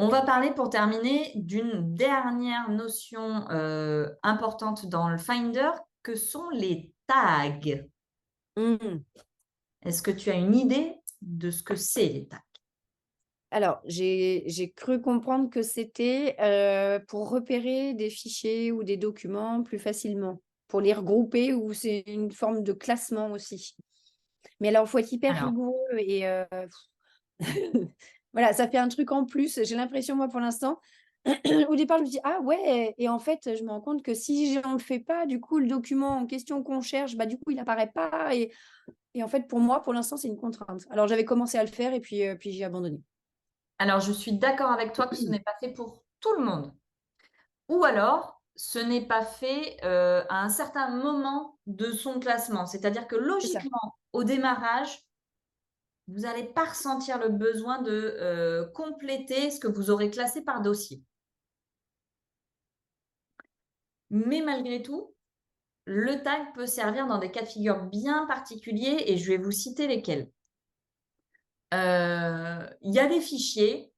On va parler pour terminer d'une dernière notion importante dans le Finder, que sont les tags. Mmh. Est-ce que tu as une idée de ce que c'est les tags? Alors, j'ai cru comprendre que c'était, pour repérer des fichiers ou des documents plus facilement, pour les regrouper ou c'est une forme de classement aussi. Mais alors, il faut être hyper Alors, rigoureux et voilà, ça fait un truc en plus. J'ai l'impression, moi, pour l'instant, au départ, je me dis: «Ah ouais» et en fait, je me rends compte que si on le fait pas, du coup, le document en question qu'on cherche, bah, du coup, il apparaît pas et en fait, pour moi, pour l'instant, c'est une contrainte. Alors j'avais commencé à le faire et puis j'ai abandonné. alors, je suis d'accord avec toi que ce n'est pas fait pour tout le monde. Ou alors, ce n'est pas fait à un certain moment de son classement. C'est-à-dire que C'est ça. logiquement, au démarrage, vous n'allez pas ressentir le besoin de compléter ce que vous aurez classé par dossier. Mais malgré tout, le tag peut servir dans des cas de figure bien particuliers et je vais vous citer lesquels. Il y a des fichiers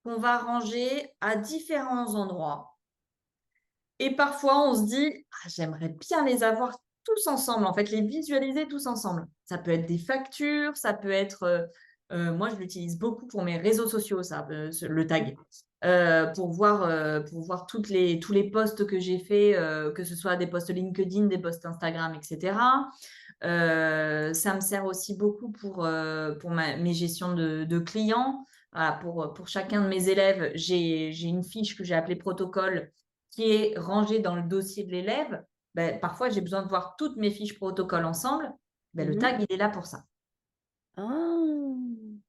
qu'on va ranger à différents endroits et parfois on se dit: «Ah, j'aimerais bien les avoir tous ensemble», en fait, les visualiser tous ensemble. Ça peut être des factures, ça peut être, moi je l'utilise beaucoup pour mes réseaux sociaux ça, le tag. Pour voir tous les posts que j'ai faits, que ce soit des posts LinkedIn, des posts Instagram et cetera. Ça me sert aussi beaucoup pour mes gestions de clients. Voilà, pour chacun de mes élèves, j'ai une fiche que j'ai appelée protocole qui est rangée dans le dossier de l'élève. Ben, parfois, j'ai besoin de voir toutes mes fiches protocole ensemble. Ben, le Mmh. tag, il est là pour ça. Ah!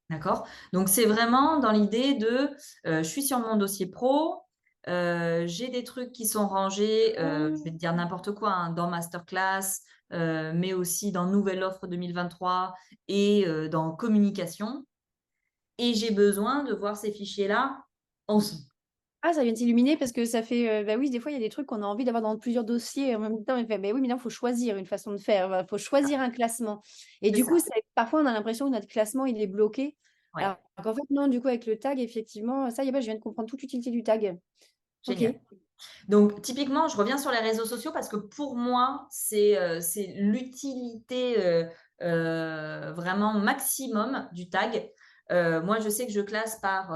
D'accord? Donc, c'est vraiment dans l'idée de je suis sur mon dossier pro, j'ai des trucs qui sont rangés, je vais te dire n'importe quoi, hein, dans Masterclass, mais aussi dans Nouvelle Offre 2023 et dans Communication. Et j'ai besoin de voir ces fichiers-là ensemble. Ah, ça vient de s'illuminer parce que ça fait, bah, oui, des fois, il y a des trucs qu'on a envie d'avoir dans plusieurs dossiers en même temps et fait: «Beh, oui, mais non, il faut choisir une façon de faire, il faut choisir un classement» et C'est du coup, ça. c'est parfois, on a l'impression que notre classement, il est bloqué. Ouais, Alors qu'en fait, non, du coup, avec le tag, effectivement, ça y est, bah, je viens de comprendre toute l'utilité du tag. OK. génial. Donc, typiquement, je reviens sur les réseaux sociaux parce que pour moi, c'est l'utilité vraiment maximum du tag. Moi, je sais que je classe par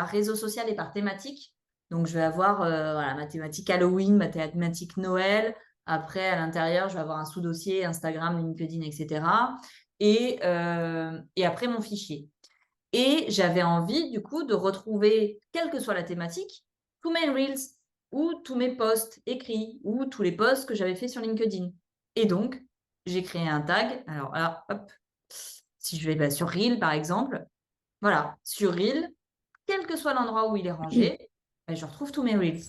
réseau social et par thématique. Donc, je vais avoir voilà, ma thématique Halloween, ma thématique Noël. Après, à l'intérieur, je vais avoir un sous-dossier Instagram, LinkedIn, etc. Et après, mon fichier. Et j'avais envie, du coup, de retrouver, quelle que soit la thématique, tous mes reels ou tous mes posts écrits ou tous les posts que j'avais fait sur LinkedIn. Et donc, j'ai créé un tag. Alors là, hop, si je vais sur Reel, par exemple, voilà, sur Reel, quel que soit l'endroit où il est rangé, je retrouve tous mes reels.